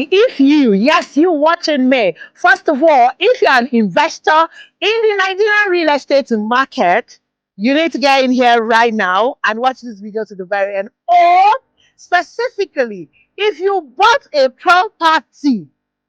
me, if you, yes, you watching me, first of all, if you're an investor in the Nigerian real estate market, you need to get in here right now and watch this video to the very end. Or specifically, if you bought a property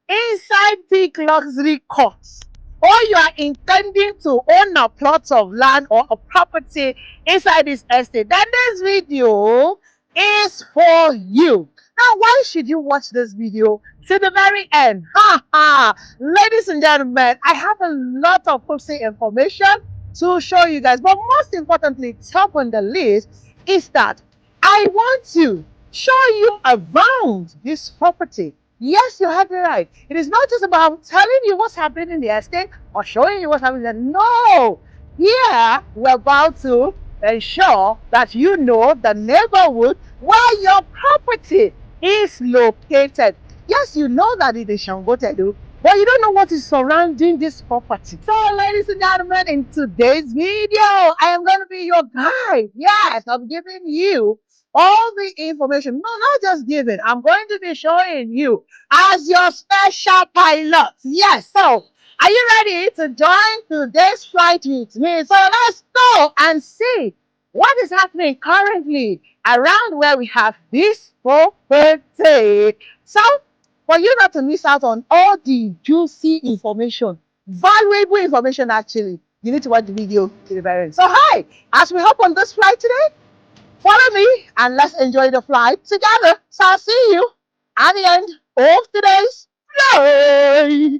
inside big luxury courts, or you are intending to own a plot of land or a property inside this estate, then this video is for you. Now, why should you watch this video to the very end? Ha ha! Ladies and gentlemen, I have a lot of property information to show you guys, but most importantly, top on the list is that I want to show you around this property. Yes, you heard me right. It is not just about telling you what's happening in the estate or showing you what's happening there. No! Here, we're about to ensure that you know the neighborhood where your property is located. Yes, you know that it is Shangotedu, but you don't know what is surrounding this property. So, ladies and gentlemen, in today's video, I am going to be your guide. Yes, I'm giving you all the information. No, not just giving. I'm going to be showing you as your special pilot. Yes, so are you ready to join today's flight with me? So let's go and see what is happening currently around where we have this property. So, for you not to miss out on all the juicy information, valuable information actually, you need to watch the video to the very end. So hi, as we hop on this flight today, follow me and let's enjoy the flight together. So I'll see you at the end of today's flight.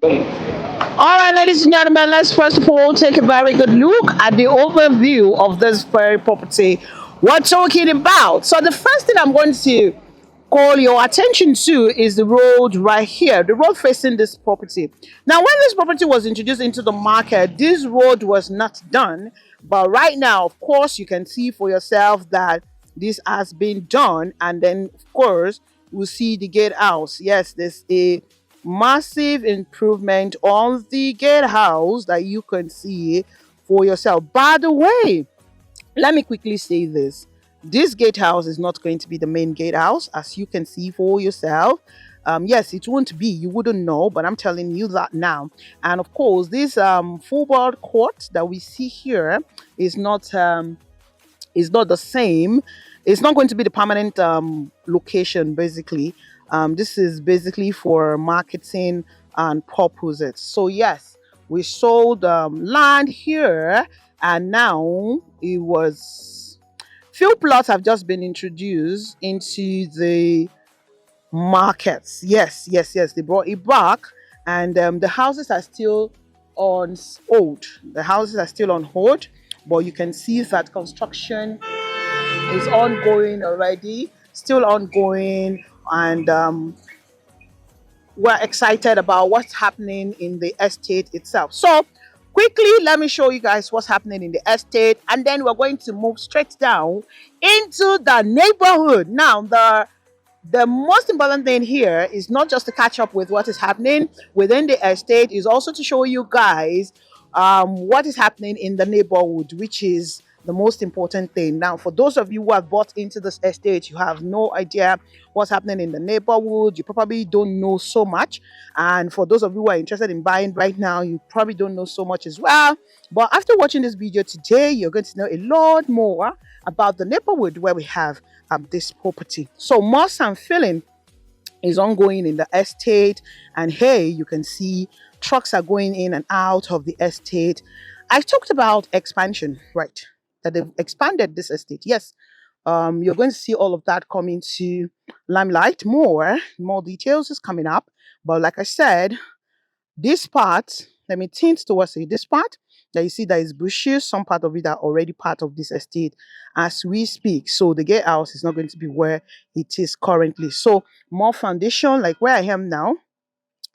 All right, ladies and gentlemen, let's first of all take a very good look at the overview of this very property we're talking about. So the first thing I'm going to call your attention to is the road right here, the road facing this property. Now, when this property was introduced into the market, this road was not done. But right now, of course, you can see for yourself that this has been done. And then, of course, we'll see the gatehouse. Yes, there's a massive improvement on the gatehouse that you can see for yourself. By the way, let me quickly say this gatehouse is not going to be the main gatehouse, as you can see for yourself. Yes, it won't be, you wouldn't know, but I'm telling you that now. And of course, this football court that we see here is not the same. It's not going to be the permanent location, basically. This is basically for marketing and purposes. So yes, we sold land here, and now it was few plots have just been introduced into the markets. Yes, they brought it back, and the houses are still on hold. The houses are still on hold, but you can see that construction is ongoing already, still ongoing, and we're excited about what's happening in the estate itself. So quickly, let me show you guys what's happening in the estate, and then we're going to move straight down into the neighborhood. Now, the most important thing here is not just to catch up with what is happening within the estate, is also to show you guys what is happening in the neighborhood, which is the most important thing. Now, for those of you who have bought into this estate, you have no idea what's happening in the neighborhood. You probably don't know so much. And for those of you who are interested in buying right now, you probably don't know so much as well. But after watching this video today, you're going to know a lot more about the neighborhood where we have this property. So moss and filling is ongoing in the estate, and hey, you can see trucks are going in and out of the estate. I talked about expansion, right? That they've expanded this estate. Yes, you're going to see all of that coming to limelight. More details is coming up. But like I said, this part, let me tint towards it. This part that you see that is bushes, some part of it are already part of this estate as we speak. So the gatehouse is not going to be where it is currently. So more foundation, like where I am now,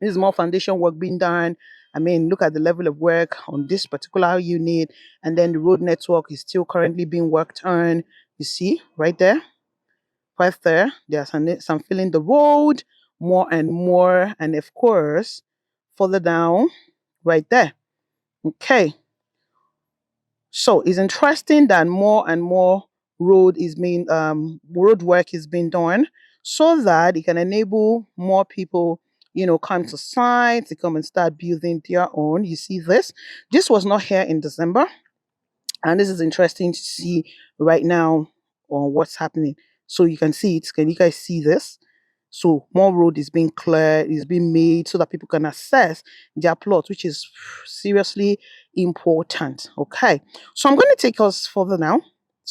this is more foundation work being done. I mean, look at the level of work on this particular unit, and then the road network is still currently being worked on. You see right there, right there, there's some filling the road more and more, and of course, further down, right there. Okay. So it's interesting that more and more road work is being done so that it can enable more people come to site to come and start building their own. You see this? This was not here in December, and this is interesting to see right now on what's happening. So you can see it. Can you guys see this? So more road is being cleared, is being made so that people can access their plot, which is seriously important. Okay. So I'm going to take us further now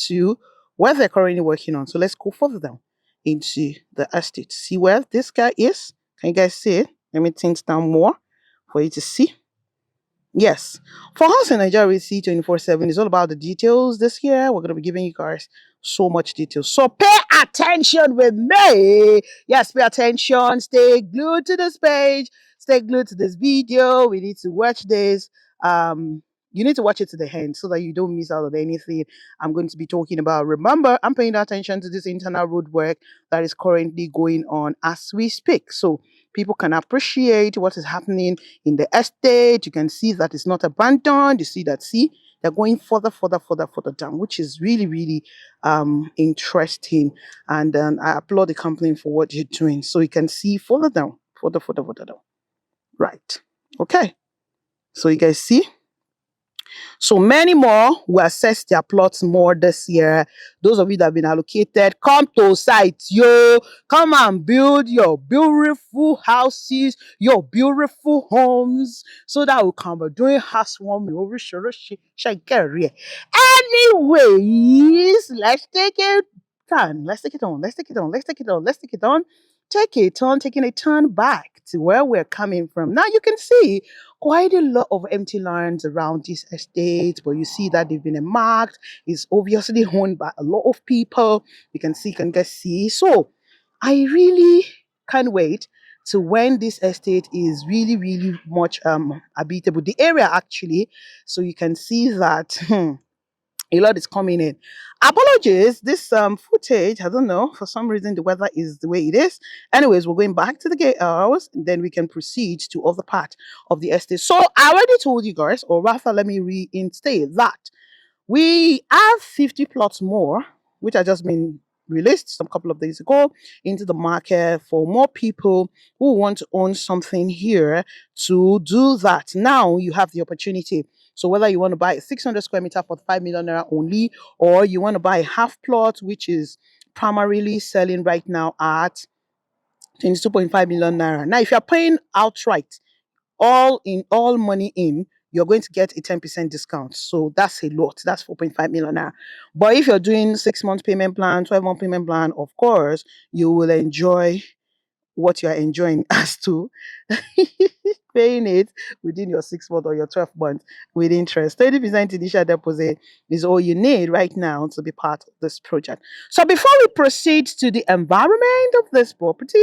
to where they're currently working on. So let's go further down into the estate. See where this guy is? Can you guys see it? Let me think down more for you to see. Yes. For us in Nigeria with C24/7, it's all about the details. This year, we're going to be giving you guys so much detail. So pay attention with me. Yes, pay attention. Stay glued to this page. Stay glued to this video. We need to watch this. You need to watch it to the end so that you don't miss out on anything I'm going to be talking about. Remember, I'm paying attention to this internal road work that is currently going on as we speak. So people can appreciate what is happening in the estate. You can see that it's not abandoned. You see that, see, they're going further down, which is really, really interesting. And I applaud the company for what you're doing. So you can see further down, further down. Right. Okay. So you guys see? So many more will assess their plots more this year. Those of you that have been allocated, come to site, yo. Come and build your beautiful houses, your beautiful homes, so that we can be doing housewarming. Anyways, let's take it on. Let's take it on. Let's take it on. Let's take it on. Let's take it on. Take it on, taking a turn back to where we're coming from. Now you can see quite a lot of empty lands around this estate, but you see that they've been marked. It's obviously owned by a lot of people. You can see, can guys see. So I really can't wait to when this estate is really, really much habitable. The area actually, so you can see that a lot is coming in. Apologies, this footage, I don't know, for some reason the weather is the way it is. Anyways, we're going back to the gatehouse, and then we can proceed to other part of the estate. So I already told you guys, or rather let me reinstate that we have 50 plots more, which have just been released some couple of days ago into the market for more people who want to own something here to do that. Now you have the opportunity. So whether you want to buy a 600 square meter for 5 million naira only, or you want to buy a half plot, which is primarily selling right now at 22.5 million naira. Now, if you're paying outright, all money in, you're going to get a 10% discount. So that's a lot. That's 4.5 million naira. But if you're doing 6 month payment plan, 12-month payment plan, of course, you will enjoy what you are enjoying as to paying it within your 6 month or your 12 months with interest. 30% initial deposit is all you need right now to be part of this project. So before we proceed to the environment of this property,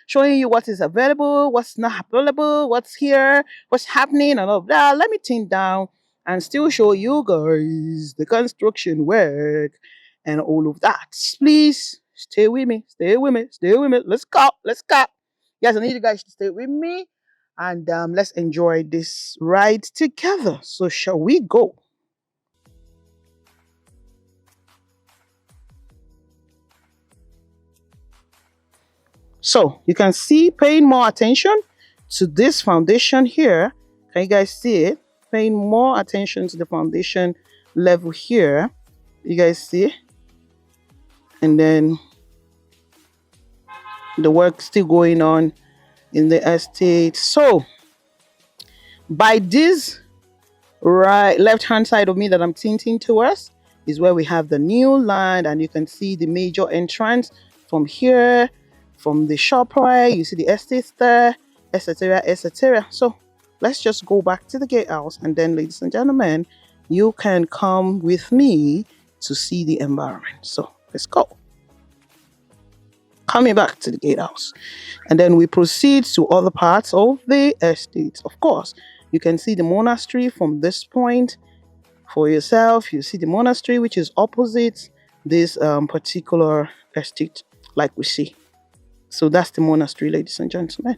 showing you what is available, what's not available, what's here, what's happening, and all of that, let me think down and still show you guys the construction work and all of that. Please stay with me, stay with me, stay with me. Let's go, let's go. Yes, I need you guys to stay with me, and let's enjoy this ride together. So shall we go? So you can see paying more attention to this foundation here. Can you guys see it? Paying more attention to the foundation level here. You guys see? And then the work still going on in the estate. So by this right left hand side of me that I'm tinting towards is where we have the new land, and you can see the major entrance from here, from the Shoprite. You see the estate there, etc., etc. So let's just go back to the gatehouse, and then, ladies and gentlemen, you can come with me to see the environment. So let's go. Coming back to the gatehouse, and then we proceed to other parts of the estate. Of course, you can see the monastery from this point for yourself. You see the monastery, which is opposite this particular estate, like we see. So that's the monastery, ladies and gentlemen.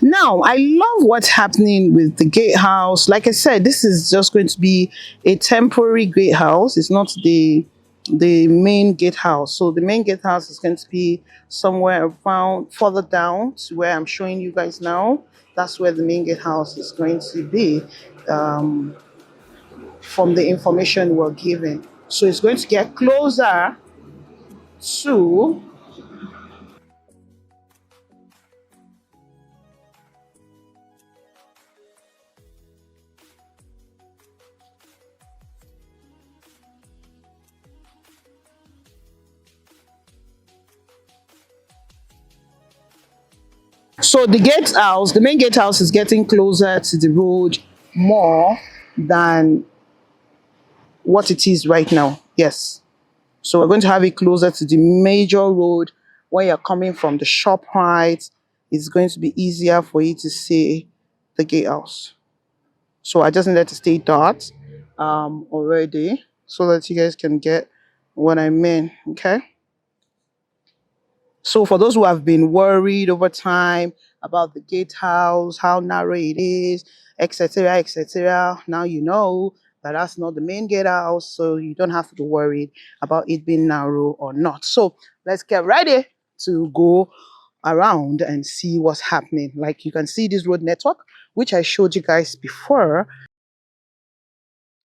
Now, I love what's happening with the gatehouse. Like I said, this is just going to be a temporary gatehouse. It's not the main gatehouse. So the main gatehouse is going to be somewhere around further down to where I'm showing you guys now. That's where the main gatehouse is going to be, um, from the information we're given. So it's going to get closer to. So the main gatehouse is getting closer to the road more than what it is right now. Yes. So we're going to have it closer to the major road. When you're coming from the Shoprite, it's going to be easier for you to see the gatehouse. So I just needed to state that already so that you guys can get what I mean. Okay. So for those who have been worried over time about the gatehouse, how narrow it is, etc., etc., now you know that that's not the main gatehouse, so you don't have to be worried about it being narrow or not. So let's get ready to go around and see what's happening. Like you can see this road network, which I showed you guys before.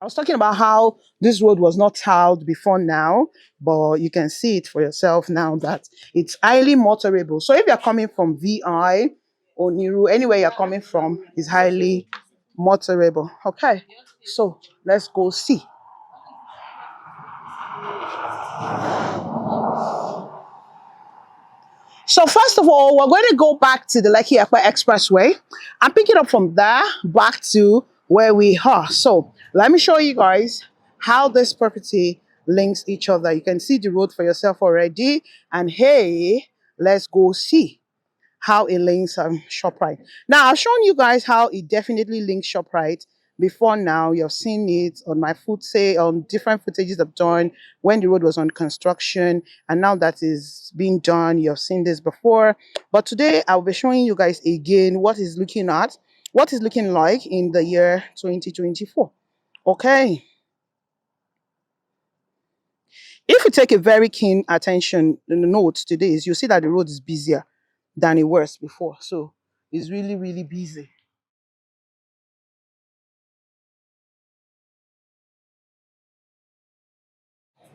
I was talking about how this road was not tiled before now, but you can see it for yourself now that it's highly motorable. So if you're coming from VI or Niru, anywhere you're coming from is highly motorable. Okay, so let's go see. So first of all, we're going to go back to the Lekki Ekpe Expressway and pick it up from there back to where we are. So let me show you guys how this property links each other. You can see the road for yourself already. And hey, let's go see how it links Shoprite. Now, I've shown you guys how it definitely links Shoprite before now. You've seen it on my foot say on different footages I've done when the road was on construction, and now that is being done. You've seen this before. But today I'll be showing you guys again what is looking like in the year 2024. Okay. If you take a very keen attention in the notes to this, you see that the road is busier than it was before. So it's really, really busy.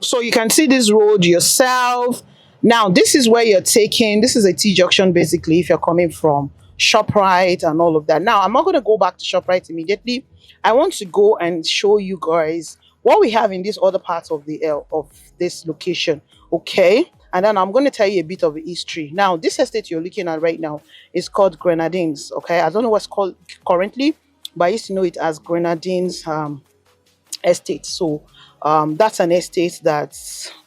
So you can see this road yourself. Now, this is where you're taking, this is a T junction basically, if you're coming from Shoprite and all of that. Now, I'm not going to go back to Shoprite immediately. I want to go and show you guys what we have in this other part of the of this location. Okay. And then I'm going to tell you a bit of the history. Now, this estate you're looking at right now is called Grenadines. Okay. I don't know what's called currently, but I used to know it as Grenadines estate. So that's an estate that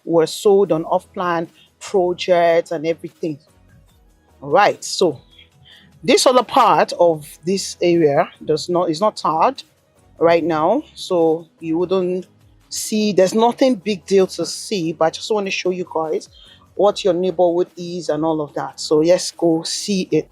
was sold on off-plan projects and everything. All right. So this other part of this area does not is not tarred right now, so you wouldn't see. There's nothing big deal to see, but I just want to show you guys what your neighborhood is and all of that. So let's go see it.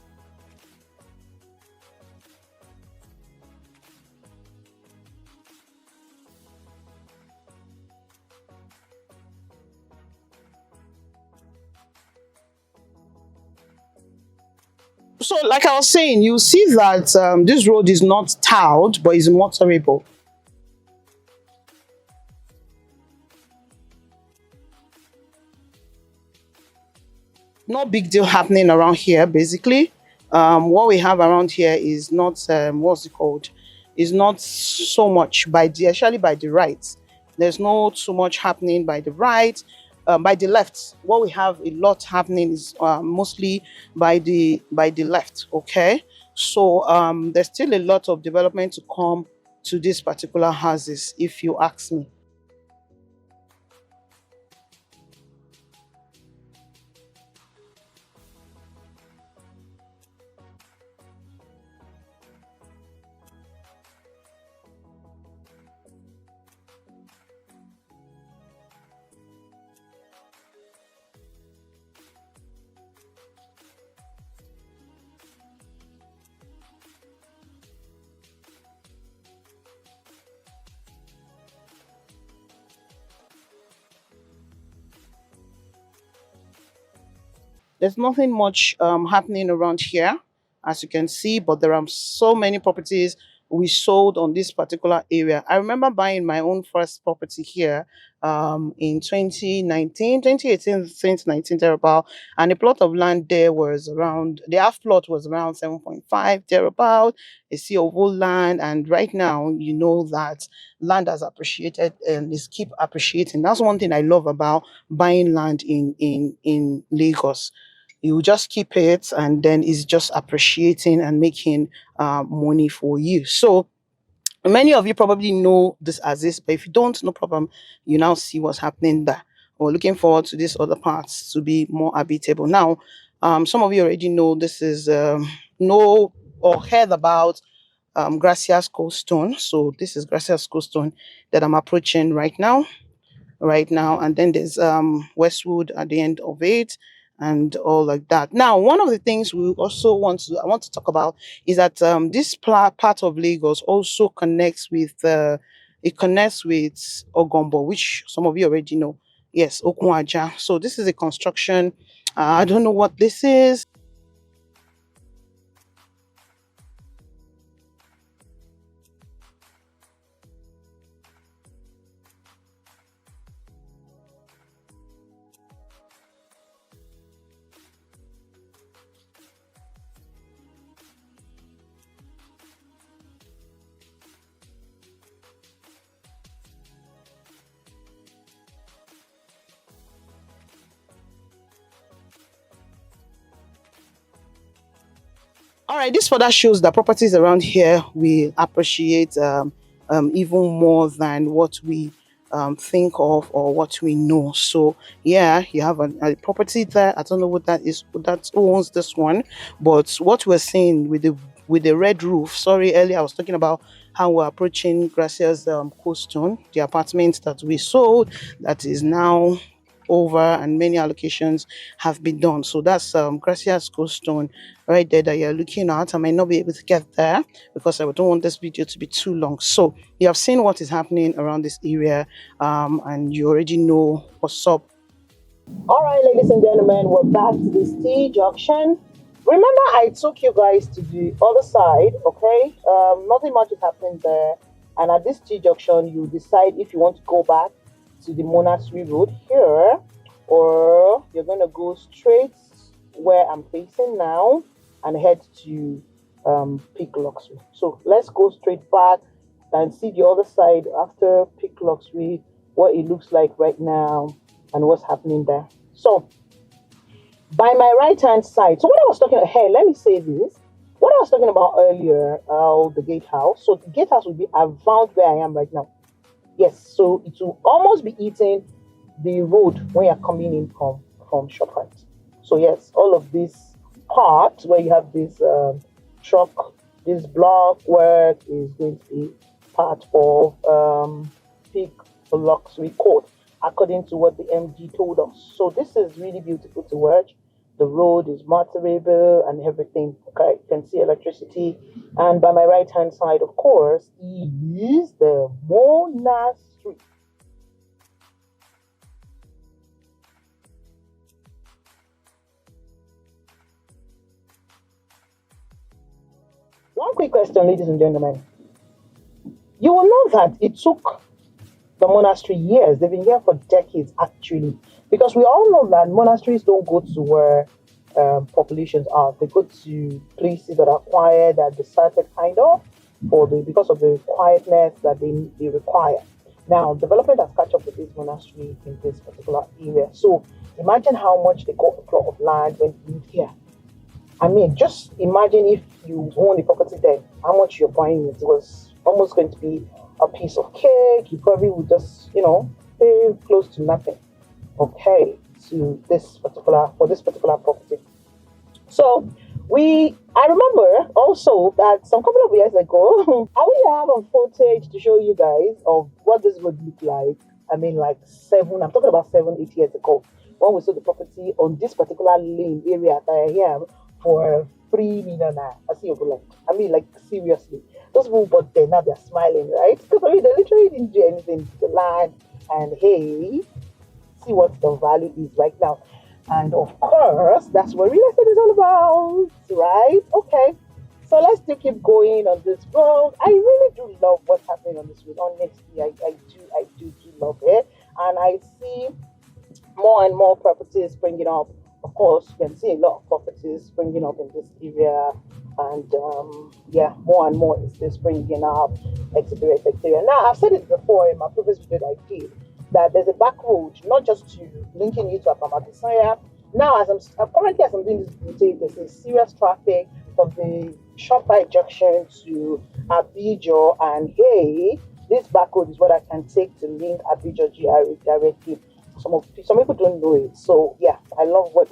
So, like I was saying, you see that this road is not tiled, but is motorable. No big deal happening around here, basically. What we have around here is not, what's it called? Is not so much by the, actually by the right. There's not too much happening by the right. By the left, what we have a lot happening is mostly by the left. Okay, so there's still a lot of development to come to these particular houses, if you ask me. There's nothing much happening around here, as you can see, but there are so many properties we sold on this particular area. I remember buying my own first property here in 2019, 2018, 2019 thereabout, and the plot of land there was around, the half plot was around 7.5 thereabout, a sea of old land. And right now, you know that land has appreciated and is keep appreciating. That's one thing I love about buying land in Lagos. You just keep it, and then it's just appreciating and making money for you. So many of you probably know this as this, but if you don't, no problem. You now see what's happening there. We're looking forward to these other parts to be more habitable. Now, some of you already know this is know or heard about Gracias Coldstone. So this is Gracias Coldstone that I'm approaching right now, and then there's Westwood at the end of it and all like that. Now, one of the things we also want to talk about is that this part of Lagos also connects with it connects with Ogombo, which some of you already know. Yes, Okun. So this is a construction. I don't know what this is. All right, this further shows that properties around here we appreciate even more than what we think of or what we know. So yeah, you have a property there. I don't know what that is. Who owns this one? But what we're seeing with the red roof. Sorry, earlier I was talking about how we're approaching Gracia's Coldstone, the apartment that we sold that is now over, and many allocations have been done. So that's Gracias Coldstone right there that you're looking at. I might not be able to get there because I don't want this video to be too long. So you have seen what is happening around this area, and you already know what's up. All right, ladies and gentlemen, we're back to this T junction. Remember, I took you guys to the other side, okay? Nothing much is happening there. And at this T junction, you decide if you want to go back to the Monastery Road here, or you're going to go straight where I'm facing now and head to Peak Luxury. So let's go straight back and see the other side after Peak Luxury, what it looks like right now and what's happening there. So by my right hand side, so what I was talking about, hey, let me say this. What I was talking about earlier, the gatehouse. So the gatehouse will be around where I am right now. Yes, so it will almost be eating the road when you're coming in from Shoprite. So yes, all of this part where you have this truck, this block work is going to be part of Peak Luxury Court, according to what the MD told us. So this is really beautiful to watch. The road is motorable and everything. Okay, you can see electricity. And by my right hand side, of course, is the Monastery. One quick question, ladies and gentlemen. You will know that it took the monastery years. They've been here for decades, actually, because we all know that monasteries don't go to where populations are. They go to places that are quiet, that are deserted, kind of, because of the quietness that they require. Now, development has catch up with this monastery in this particular area. So imagine how much they got a plot of land when you moved here. I mean, just imagine if you own the property there, how much you're buying it. It was almost going to be a piece of cake. You probably would just, pay close to nothing. Okay, to for this particular property. So I remember also that some couple of years ago, I wish I have a footage to show you guys of what this would look like. I mean, like I'm talking about 7, 8 years ago, when we sold the property on this particular lane area that I am for 3 million. I see you like, I mean, like, seriously. Those people bought there, now they're smiling, right? Because I mean, they literally didn't do anything to the land. And hey, see what the value is right now. And of course, that's what real estate is all about, right? Okay. So let's still keep going on this road. I really do love what's happening on this road. Honestly, I do love it. And I see more and more properties springing up. Of course, you can see a lot of properties springing up in this area, and yeah, more and more is still springing up, etc., etc. Now, I've said it before in my previous video that I did that there's a back road, not just to linking you to Apamatisaya. Now, currently as I'm doing this video, there's a serious traffic from the Shoprite junction to Abijo, and hey, this back road is what I can take to link Abijo GRA directly. Some people don't know it. So yeah, I love what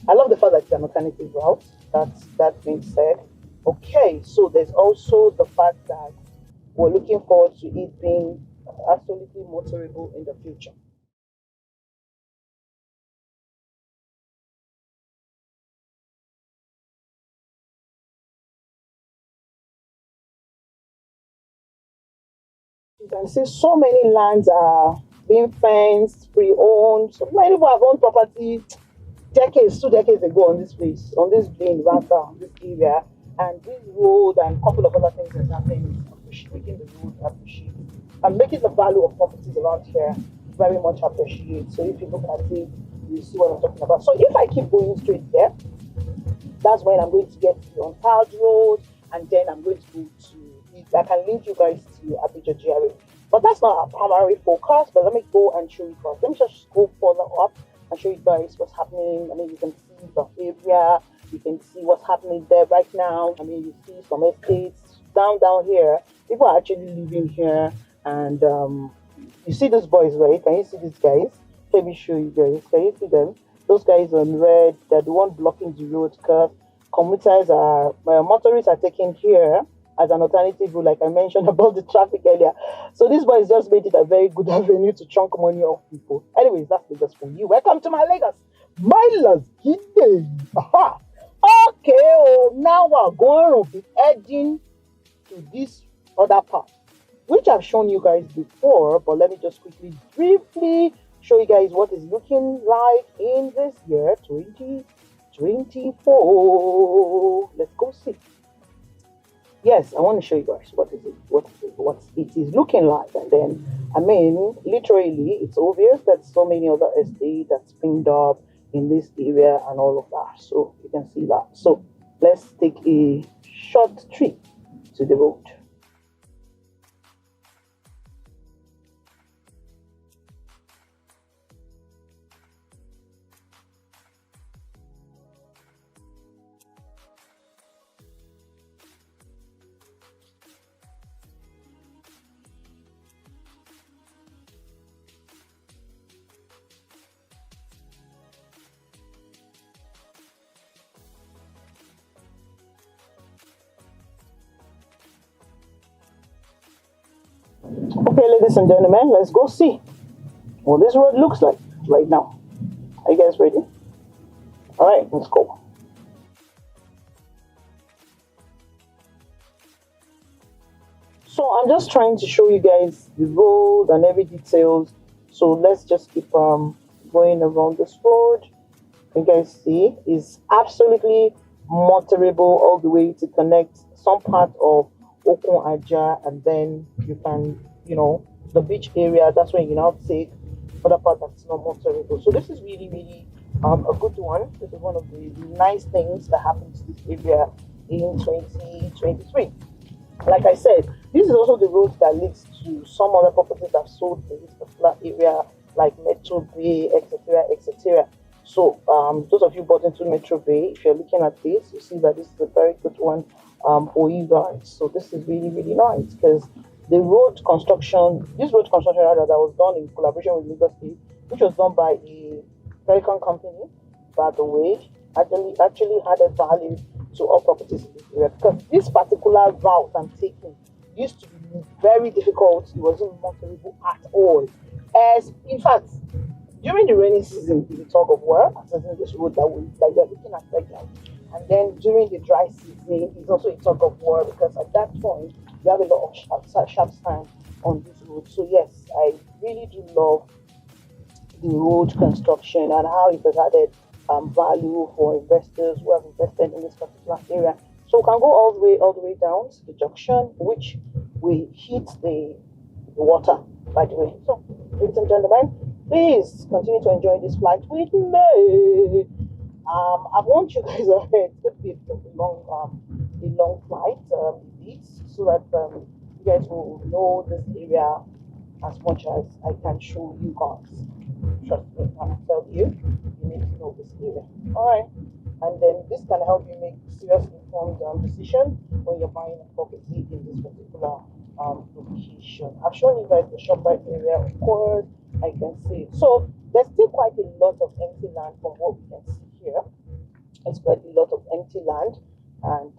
I love the fact that it's an alternative route. That being said. Okay, so there's also the fact that we're looking forward to it being absolutely motorable in the future. You can see so many lands are being fenced, pre-owned. So many people have owned property decades, 2 decades ago on this place, on this lane, rather, this area. And this road and a couple of other things that's happening is making the road appreciate and making the value of properties around here very much appreciate. So if you look at it, you see what I'm talking about. So if I keep going straight here, that's when I'm going to get to the Untiled Road, and then I'm going to go to, I can link you guys to Abidjan GRA. But that's not our primary focus, but let me go and show you first. Let me just go further up and show you guys what's happening. I mean, you can see the area, you can see what's happening there right now. I mean, you see some estates down here. People are actually living here, and you see those boys, right? Can you see these guys? Let me show you guys. Can you see them? Those guys on red, they're the one blocking the road because motorists are taking here as an alternative route, like I mentioned about the traffic earlier. So this boys just made it a very good avenue to chunk money off people. Anyways, that's Lagos for you. Welcome to my Lagos. My last day. Aha. Okay, now we're going to be heading to this other part, which I've shown you guys before, but let me just quickly, briefly show you guys what is looking like in this year 2024. Let's go see. Yes, I want to show you guys what it is looking like, and then I mean, literally, it's obvious that so many other estates that springed up in this area and all of that. So you can see that. So let's take a short trip to the road. Okay, ladies and gentlemen, let's go see what this road looks like right now. Are you guys ready? All right, let's go. So I'm just trying to show you guys the road and every details. So let's just keep going around this road. You guys see is absolutely motorable all the way to connect some part of Okun Aja, and then you can, the beach area. That's when you now take other part that's not motorable. So this is really a good one. This is one of the nice things that happened to this area in 2023. Like I said, this is also the road that leads to some other properties that sold in this particular area, like Metro Bay, etc., etc. So those of you bought into Metro Bay, if you're looking at this, you see that this is a very good one for you guys. So this is really nice because this road construction rather, that was done in collaboration with Lagos State, which was done by a American company, by the way, actually added value to all properties in this area, because this particular route I'm taking used to be very difficult. It wasn't motorable at all. As in fact, during the rainy season, it's a tug of war, accessing this road that we like we're looking at right now. And then during the dry season, it's also a tug of war because at that point you have a lot of sharp sand on this road. So yes, I really do love the road construction and how it has added value for investors who have invested in this particular area. So we can go all the way down to the junction, which we hit the water, by the way. So, ladies and gentlemen, please continue to enjoy this flight with me. I want you guys ahead. It's going to be a long flight, indeed, so that you guys will know this area as much as I can show you guys. Trust me, I'm tell you, you need to know this area. All right, and then this can help you make serious informed decision when you're buying a property in this particular location. I've shown you guys the Shoprite area, of course. I can see it. So there's still quite a lot of empty land from what we can see here. It's quite a lot of empty land, and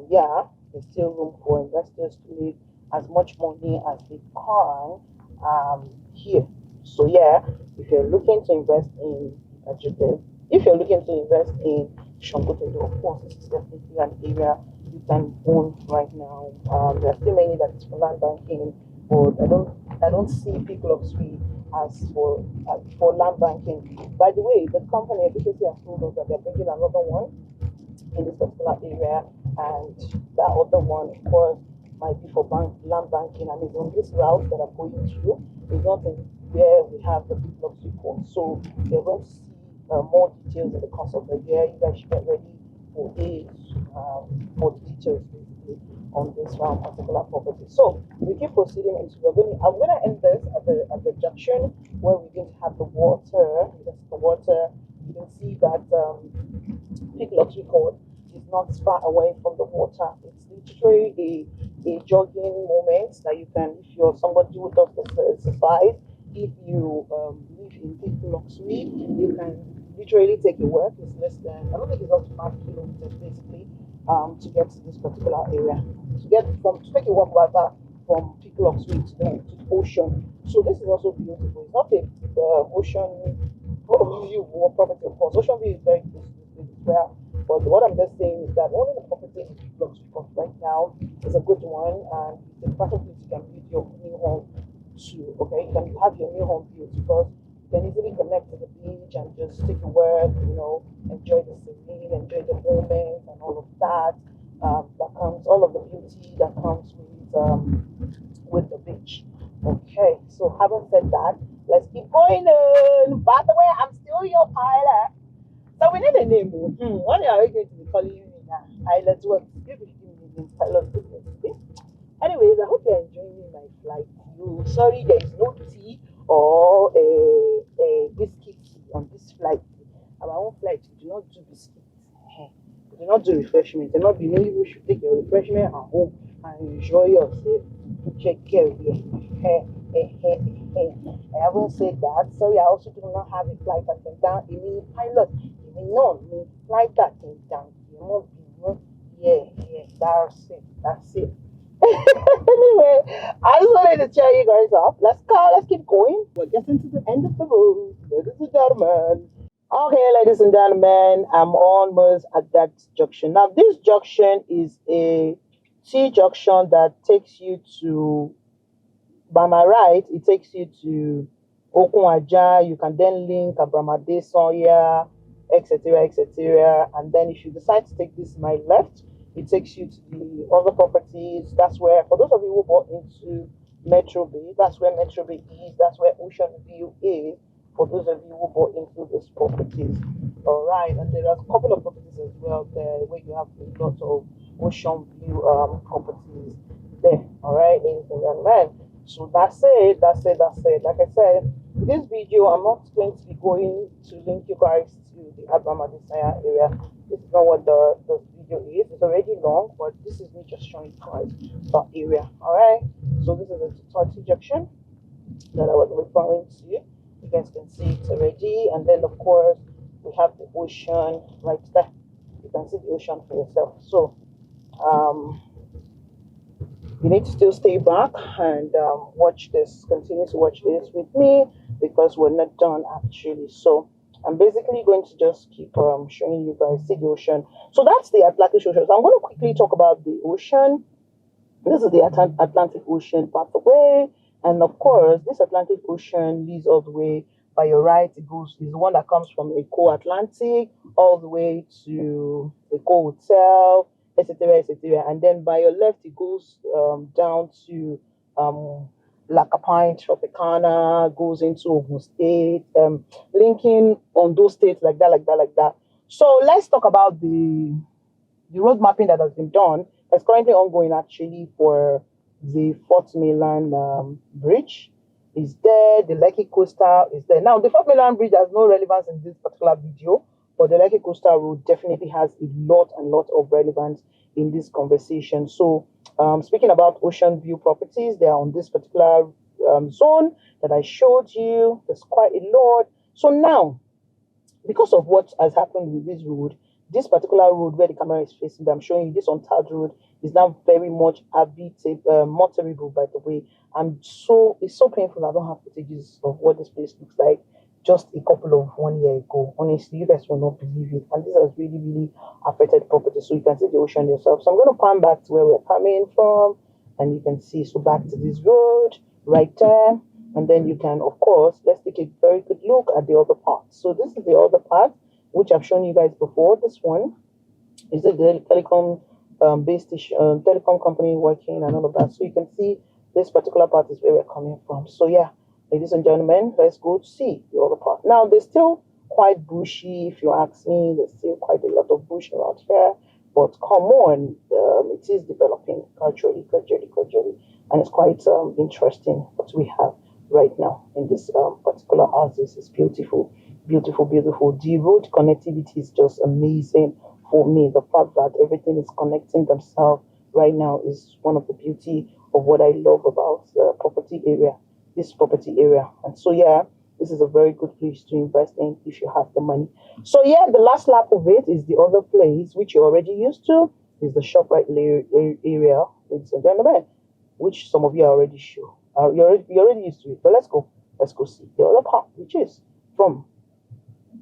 yeah, there's still room for investors to make as much money as they can here. So yeah, if you're looking to invest in Ajite, if you're looking to invest in Shongotedo, of course, this is definitely an area you can own right now. There are still many that is for land banking, but I don't see people of Sweden as for land banking. By the way, the company efficacy has told us that they're bringing another one in this particular area, and that other one, of course, might be for land banking, and it's on this route that I'm going through. It's not in where we have the big luxury report. So you're going to see more details in the course of the year. You guys should get ready for more details basically on this particular property. So we keep proceeding into I'm gonna end this at the junction where we're going to have the water. You can see that big luxury court is not far away from the water. It's literally a jogging moment that you can, if you're somebody who does exercise, if you live in big luxury, you can literally take a walk. It's less than, I don't think it's up to 5 kilometers basically, to get to this particular area. To take a walk rather from big luxury to the ocean. So this is also beautiful. It's not a ocean view or property, of course. Ocean view is very close as well. But what I'm just saying is that owning a property in luxury cost right now is a good one, and it's a perfect place you can build your new home to. Okay, you can have your new home built because you can easily connect to the beach and just take a walk, enjoy the scene, enjoy the moment, and all of that. That comes, all of the beauty that comes with the beach. Okay, so having said that, let's keep going on. By the way, I'm still your pilot. So we need a name. What are we going to be calling you now? Pilot what? People should give me the name pilot. Anyways, I hope you're enjoying my flight. Sorry, there is no tea or a biscuit on this flight. On our own flight, we do not do biscuits. We do not do refreshment. Do not be maybe we should take your refreshment at home and enjoy yourself. Check care of you. I haven't said that. Sorry, I also do not have a flight attendant down. A mini pilot. A mini flight attendant. Yeah, that's it. Anyway, I just wanted to cheer you guys up. Let's keep going. We're getting to the end of the road, ladies and gentlemen. Okay, ladies and gentlemen, I'm almost at that junction. Now, this junction is a T junction that takes you to, by my right, it takes you to Okun. You can then link Abramade Sonya, etc., etc. And then if you decide to take this my left, it takes you to the other properties. That's where, for those of you who bought into Metro Bay, that's where Metro Bay is. That's where Ocean View is. For those of you who bought into these properties. All right, and there are a couple of properties as well there where you have a lot of Ocean View properties there. All right, ladies and gentlemen. So that's it. Like I said, in this video, I'm not going to be going to link you guys to the Abraham Desire area. This is not what the video is. It's already long, but this is me just showing you guys the area. All right. So this is the Torty junction that I was referring to. You guys can see it already, and then of course we have the ocean right there. You can see the ocean for yourself. So you need to still stay back and watch this. Continue to watch this with me because we're not done actually. So I'm basically going to just keep showing you guys the ocean. So that's the Atlantic Ocean. So I'm going to quickly talk about the ocean. This is the Atlantic Ocean pathway. And of course, this Atlantic Ocean leads all the way by your right, it goes is the one that comes from Eco Atlantic all the way to Eco Hotel, etc., etc. And then by your left, it goes down to Lacapine, Tropicana, goes into Ogun State, linking on those states like that, like that, like that. So let's talk about the road mapping that has been done. That's currently ongoing actually for the Fort Milan Bridge is there. The Lekki Coastal is there. Now, the Fort Milan Bridge has no relevance in this particular video, but the Lekki Coastal Road definitely has a lot and lot of relevance in this conversation. So, speaking about ocean view properties, they are on this particular zone that I showed you. There's quite a lot. So now, because of what has happened with this road, this particular road where the camera is facing, I'm showing you this untarred road is now very much habitable, motorable. By the way, it's so painful. I don't have footages of what this place looks like just a couple of 1 year ago. Honestly, you guys will not believe it, and this has really, really affected property. So you can see the ocean yourself. So I'm going to pan back to where we're coming from, and you can see. So back to this road right there. And then you can, of course, let's take a very good look at the other part. So this is the other part, which I've shown you guys before. This one is the telecom base station, telecom company working and all of that. So you can see this particular part is where we're coming from. So yeah, ladies and gentlemen, let's go to see the other part. Now, there's still quite bushy, if you ask me. There's still quite a lot of bush around here. But come on, it is developing gradually, gradually, gradually. And it's quite interesting what we have right now in this particular houses. Is beautiful, beautiful, beautiful. The road connectivity is just amazing for me. The fact that everything is connecting themselves right now is one of the beauty of what I love about the property area, this property area. And so yeah, this is a very good place to invest in if you have the money. So yeah, the last lap of it is the other place which you're already used to, is the Shoprite area, ladies and gentlemen, which some of you are already sure. You're already used to it. But let's go. Let's go see the other part, which is from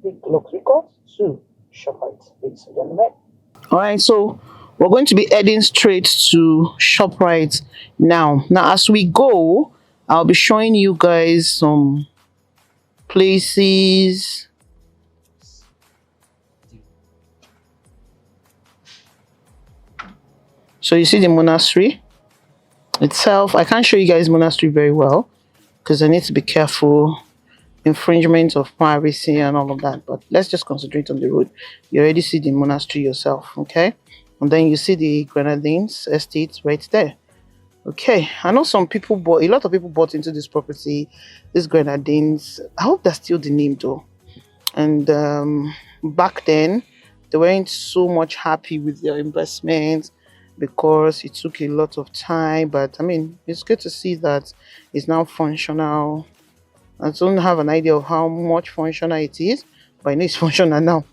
Big Luxury Court to Shoprite, ladies and gentlemen. All right, so we're going to be heading straight to Shoprite now. Now, as we go, I'll be showing you guys some places. So you see the monastery itself. I can't show you guys monastery very well because I need to be careful, infringement of privacy and all of that. But let's just concentrate on the road. You already see the monastery yourself, okay? And then you see the Grenadines estate right there. Okay, I know some people bought, a lot of people bought into this property, this Grenadines. I hope that's still the name though. And back then, they weren't so much happy with their investment because it took a lot of time. But I mean, it's good to see that it's now functional. I don't have an idea of how much functional it is, but I know it's functional now.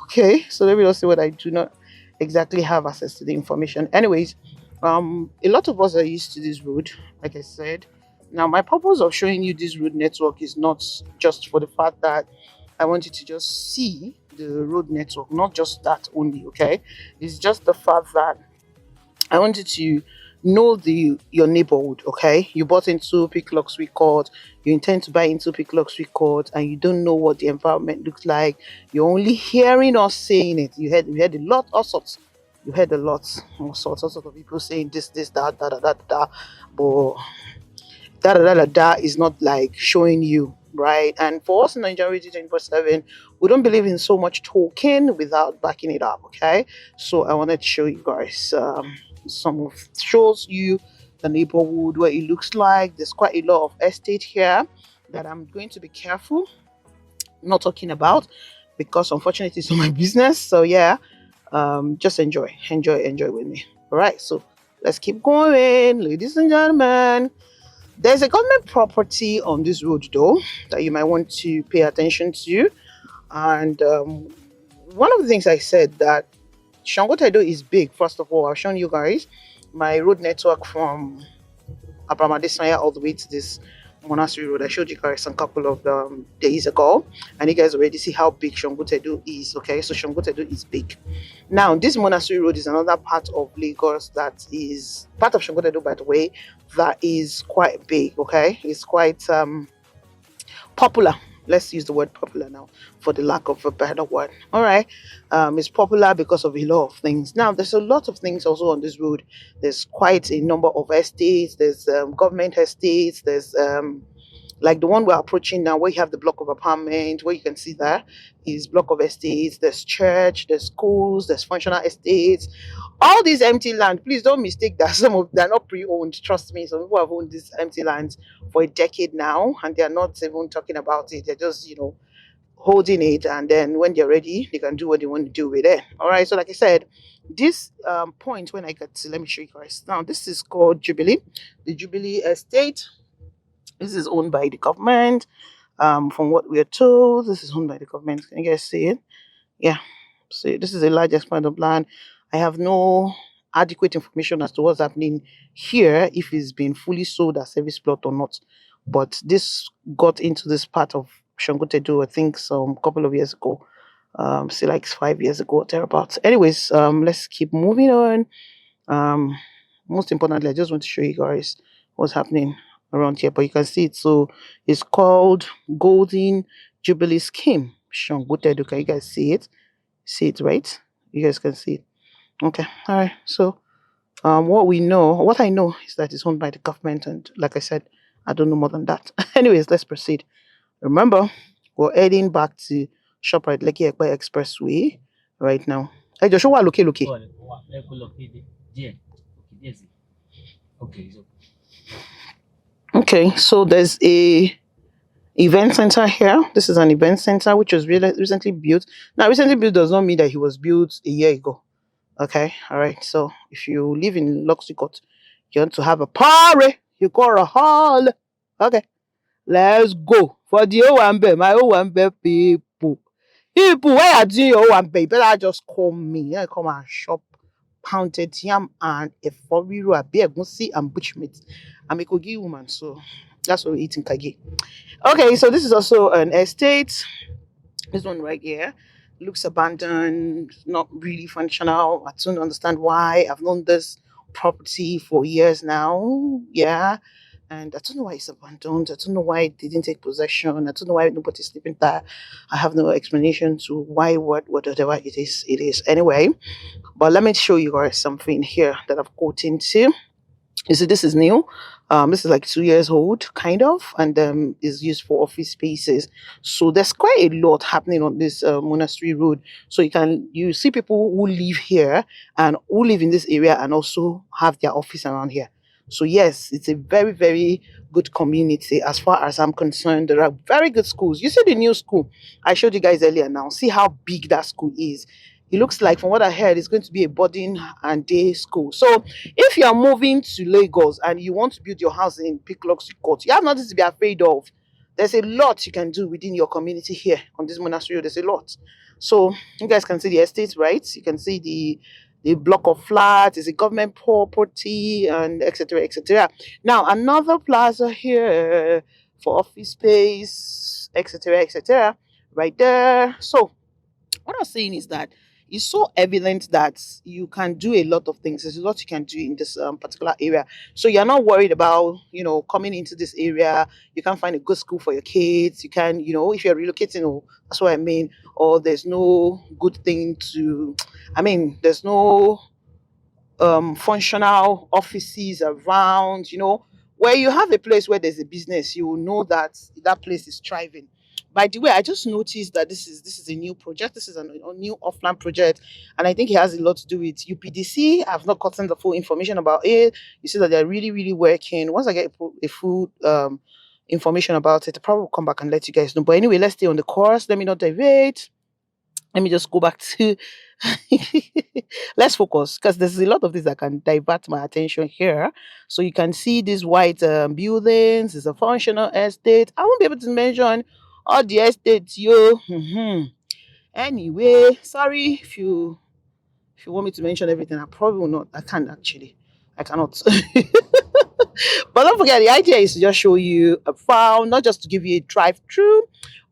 Okay, so let me just say what I do not exactly have access to the information. Anyways, a lot of us are used to this road, like I said. Now, my purpose of showing you this road network is not just for the fact that I want you to just see the road network, not just that only, okay? It's just the fact that I wanted to know your neighborhood, okay? You bought into Pick Luxury Court, you intend to buy into Pick Luxury Court, and you don't know what the environment looks like. You're only hearing us saying it. You heard a lot, all sorts. You heard a lot, all sorts of people saying this, that, that, but that is not like showing you, right? And for us in Nigeria 24/7, we don't believe in so much talking without backing it up, okay? So I wanted to show you guys some of shows you the neighborhood, what it looks like. There's quite a lot of estate here that I'm going to be careful not talking about because unfortunately it's not my business. So yeah, just enjoy with me. All right, so let's keep going, ladies and gentlemen. There's a government property on this road though that you might want to pay attention to. And one of the things I said that Shangotedo is big. First of all, I've shown you guys my road network from Abramadesanya all the way to this Monastery Road. I showed you guys a couple of days ago, and you guys already see how big Shangotedo is. Okay, so Shangotedo is big. Now, this Monastery Road is another part of Lagos that is part of Shangotedo, by the way, that is quite big. Okay, it's quite popular Let's use the word popular now for the lack of a better word. All right. It's popular because of a lot of things. Now, there's a lot of things also on this road. There's quite a number of estates. There's government estates. There's like the one we're approaching now, where you have the block of apartment, where you can see that is block of estates. There's church, there's schools, there's functional estates. All these empty land. Please don't mistake that some of they're not pre-owned. Trust me, some people have owned these empty lands for a decade now, and they're not even talking about it. They're just holding it, and then when they're ready, they can do what they want to do with it. All right. So, like I said, this point when I get to, let me show you guys. Now, this is called Jubilee, the Jubilee Estate. This is owned by the government. From what we are told, this is owned by the government. Can you guys see it? Yeah. So this is a large expanse of land. I have no adequate information as to what's happening here, if it's been fully sold as service plot or not. But this got into this part of Shangotedo, I think, some couple of years ago. Say like 5 years ago or thereabouts. Anyways, let's keep moving on. Um, Most importantly, I just want to show you guys what's happening around here. But you can see it. So it's called Golden Jubilee Scheme. Shangotedo. Can you guys see it? See it, right? You guys can see it. Okay. All right. So what I know is that it's owned by the government, and like I said, I don't know more than that. Anyways, let's proceed. Remember, we're heading back to Shoprite Lekki Ekpe Expressway right now. Hey, Joshua, look, look. Okay, so there's a event center here. This is an event center which was really recently built. Now, recently built does not mean that it was built a year ago. Okay, all right. So if you live in Luxicot, you want to have a party, you call a hall. Okay, let's go for the Owambe, my Owambe people. People, why are doing Owambe? You better just call me. Yeah, come and shop pounded yam and a foriro, a beer, goosey and bushmeat. I'm a Kogi woman, so that's what we're eating kage. Okay, so this is also an estate. This one right here looks abandoned, not really functional. I don't understand why. I've known this property for years now. Yeah. And I don't know why it's abandoned. I don't know why they didn't take possession. I don't know why nobody's sleeping there. I have no explanation to why, whatever it is, it is. Anyway, but let me show you guys something here that I've got into. You see, this is new. This is like 2 years old, kind of, and is used for office spaces. So there's quite a lot happening on this monastery road. So you see people who live here and who live in this area and also have their office around here. So yes, it's a very very good community as far as I'm concerned. There are very good schools. You see the new school I showed you guys earlier. Now see how big that school is. It looks like, from what I heard, it's going to be a boarding and day school. So if you are moving to Lagos and you want to build your house in Picklock Court, you have nothing to be afraid of. There's a lot you can do within your community here on this monastery. There's a lot. So you guys can see the estate, right? You can see the block of flats, is a government property, and etc. etc. Now another plaza here for office space, etc. etc. right there. So what I'm saying is that it's so evident that you can do a lot of things. There's a lot you can do in this particular area. So you're not worried about, coming into this area. You can find a good school for your kids. You can, if you're relocating, that's what I mean. Or there's no good thing to, there's no functional offices around, where you have a place where there's a business, you will know that that place is thriving. By the way, I just noticed that this is a new project. This is a new offline project, and I think it has a lot to do with UPDC. I've not gotten the full information about it. You see that they're really, really working. Once I get a full information about it, I'll probably come back and let you guys know. But anyway, let's stay on the course. Let me not deviate. Let me just go back to let's focus, because there's a lot of this that can divert my attention here. So you can see these white buildings. It's a functional estate. I won't be able to mention all the estates, yo. Anyway, sorry if you want me to mention everything. I probably will not. I can't actually. I cannot. But don't forget, the idea is to just show you a farm, not just to give you a drive through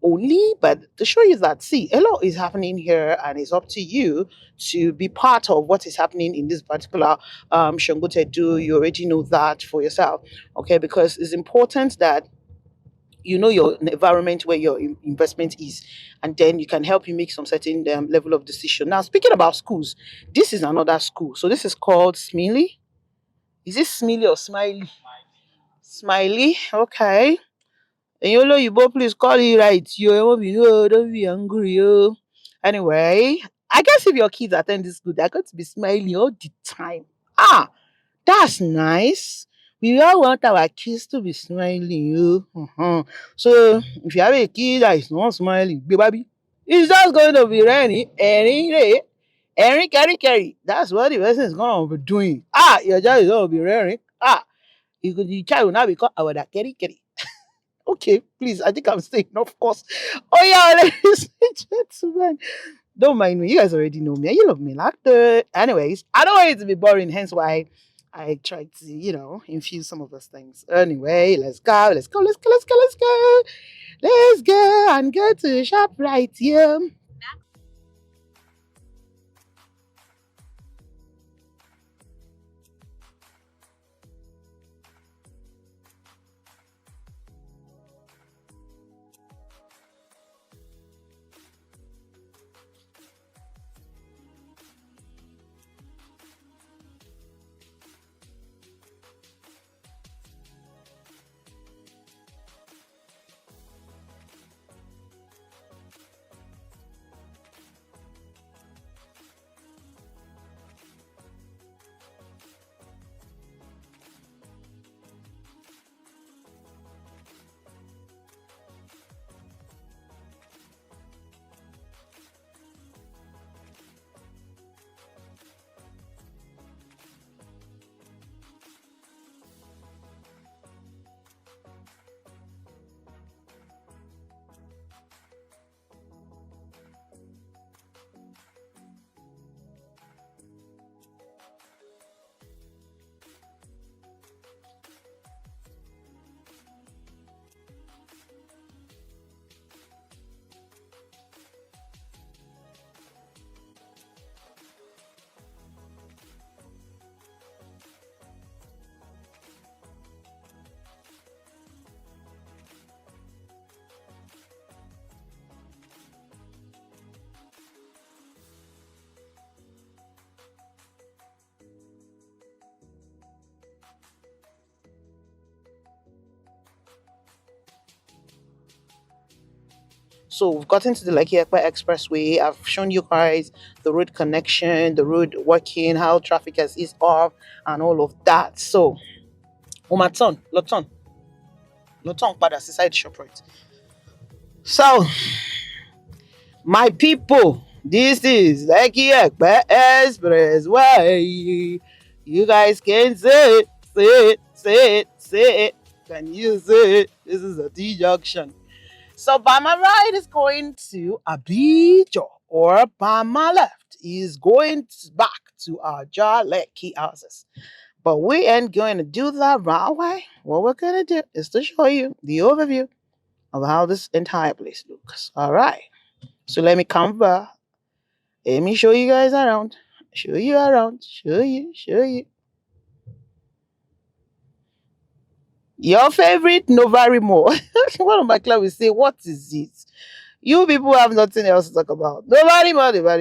only, but to show you that, see, a lot is happening here, and it's up to you to be part of what is happening in this particular Shangote do. You already know that for yourself, okay? Because it's important that you know your environment where your investment is, and then you can help you make some certain level of decision. Now, speaking about schools, this is another school. So this is called Smiley. Is it Smiley or Smiley? Smiley. Okay. And you both please call it right. You won't be, no, don't be angry. Yo. Anyway, I guess if your kids attend this school, they're going to be smiling all the time. Ah, that's nice. We all want our kids to be smiling. You. So if you have a kid that is not smiling, baby, it's just going to be raining any day. Henry carry. That's what the person is going to be doing. Ah, your child is going to be raining. Ah, the child will now be called our carry. Okay, please. I think I'm staying, of course. Oh yeah, ladies and gentlemen. Don't mind me. You guys already know me. You love me like that. Anyways, I don't want it to be boring, hence why I try to, infuse some of those things. Anyway, let's go. Let's go and go to shop right here. So we've gotten to the Lekki Ekpe Expressway. I've shown you guys the road connection, the road working, how traffic has eased off, and all of that. So, Omaton, Loton, Pada, side Shoprite. So, my people, this is Lekki Ekpe Expressway. You guys can say it. Can you say it? This is a T junction. So by my right is going to Abidjan, or by my left is going back to our Lekki houses. But we ain't going to do that right away. What we're going to do is to show you the overview of how this entire place looks. All right. So let me come back. Let me show you guys around. Show you around. Show you. Your favorite Novari Mall. One of my clients will say, what is it? You people have nothing else to talk about. Nobody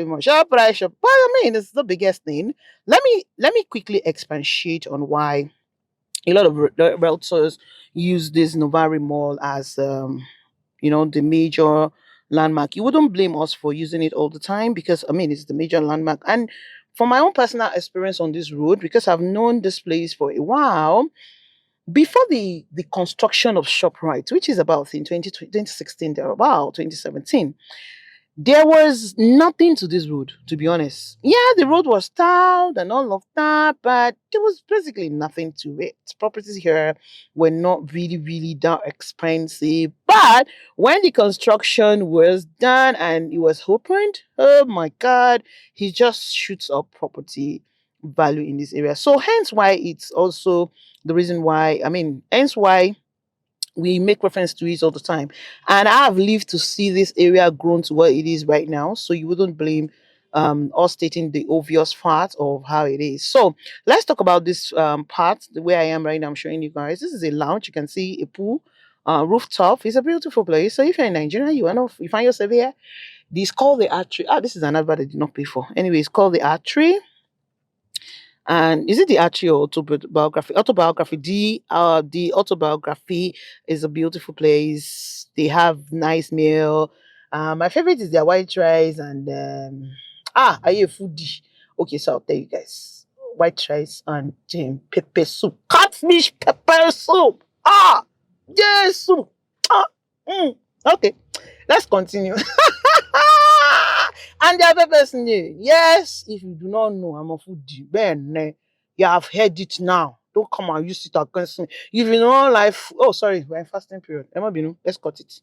more. Shop. But I mean, it's the biggest thing. Let me quickly expatiate on why a lot of realtors use this Novari Mall as the major landmark. You wouldn't blame us for using it all the time because I mean it's the major landmark. And from my own personal experience on this road, because I've known this place for a while, before the construction of Shoprite, which is about in 2016, there about 2017, there was nothing to this road, to be honest. Yeah, the road was tiled and all of that, but there was basically nothing to it. Properties here were not really, really that expensive. But when the construction was done and it was opened, oh my God, he just shoots up property value in this area. So hence why it's also the reason why, I mean, hence why we make reference to it all the time. And I have lived to see this area grown to what it is right now. So you wouldn't blame us stating the obvious part of how it is. So let's talk about this part, the way I am right now. I'm showing you guys. This is a lounge. You can see a pool. rooftop. It's a beautiful place. So if you're in Nigeria, you find yourself here. This called the Archery. Ah, this is another that I did not pay for. Anyway, it's called the Archery. And is it the Archie or autobiography? Autobiography. The autobiography is a beautiful place. They have nice meal. My favorite is their white rice and are you a foodie? Okay, so I'll tell you guys. White rice and pepper soup. Catfish pepper soup. Yes, soup. Ah, okay, let's continue. And the other person, yes, if you do not know, I'm a foodie. Ben, you have heard it now. Don't come and use it against me. If you know life, oh, sorry, we're in fasting period. Emma Binu, let's cut it.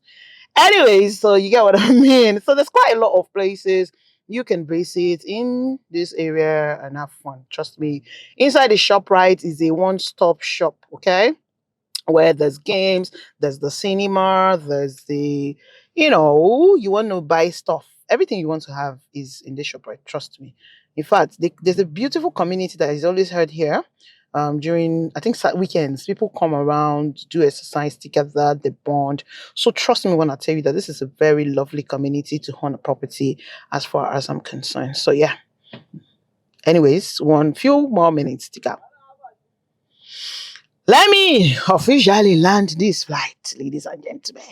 Anyways, so you get what I mean. So there's quite a lot of places you can visit in this area and have fun. Trust me. Inside the Shoprite is a one-stop shop, okay? Where there's games, there's the cinema, there's you want to buy stuff. Everything you want to have is in this shop, right? Trust me. In fact, there's a beautiful community that is always heard here. During I think weekends, people come around, do exercise together, they bond. So trust me when I tell you that this is a very lovely community to own a property, as far as I'm concerned. So yeah. Anyways, one few more minutes to go. Let me officially land this flight, ladies and gentlemen.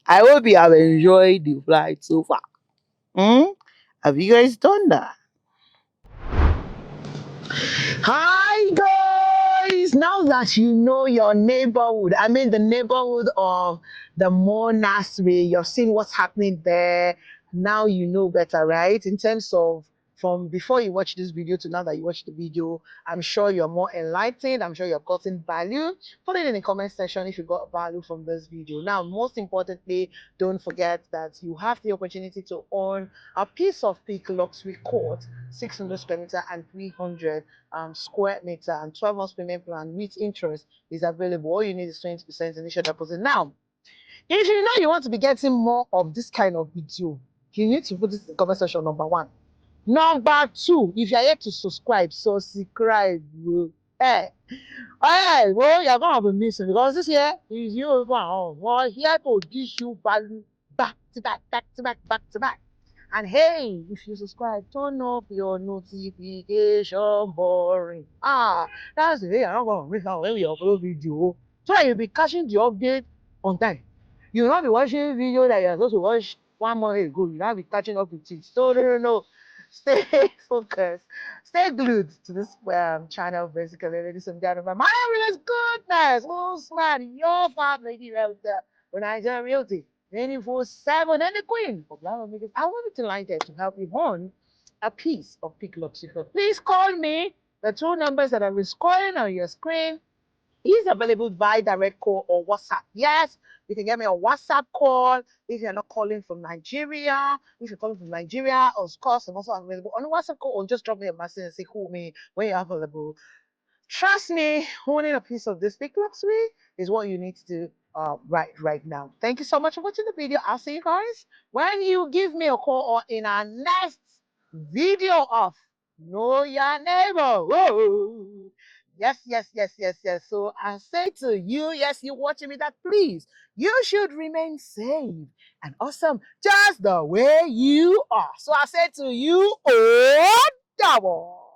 I hope you have enjoyed the flight so far. Hmm? Have you guys done that? Hi guys! Now that you know your neighborhood, I mean the neighborhood of the monastery, you've seen what's happening there. Now you know better, right? In terms of from before you watch this video to now that you watch the video, I'm sure you're more enlightened. I'm sure you've gotten value. Put it in the comment section if you got value from this video. Now, most importantly, don't forget that you have the opportunity to own a piece of peak luxury court, 600 square meter and 300 square meter, and 12 months payment plan with interest is available. All you need is 20% initial deposit. Now, if you know you want to be getting more of this kind of video, you need to put this in the comment section, number one. Number two, if you're yet to subscribe. Hey, hey, well, you're gonna be missing because this here is you one. We're here to give you value back to back, back to back, back to back. And hey, if you subscribe, turn off your notification boring. That's the way I'm not gonna miss out when we upload video. So that you'll be catching the update on time. You'll not be watching video that you're supposed to watch 1 month ago. You'll not be catching up with it. So no. Stay focused. Stay glued to this channel, basically, ladies and gentlemen. My name is Goodness. Oh, smart. Your fab lady right there. When I Nigerian Realty. 24/7 and the queen of Lava Makers. I wanted to line there to help you own a piece of Peak Luxury. Please call me. The two numbers that are scrolling on your screen is available via direct call or WhatsApp. Yes, you can get me a WhatsApp call if you're not calling from Nigeria. If you're calling from Nigeria, of course, I'm also available on WhatsApp call, or just drop me a message and say call me when you're available. Trust me, owning a piece of this big luxury is what you need to do right now. Thank you so much for watching the video. I'll see you guys when you give me a call or in our next video of Know Your Neighbor. Whoa. Yes. So I say to you, yes, you're watching me, that please, you should remain safe and awesome just the way you are. So I say to you, oh, double.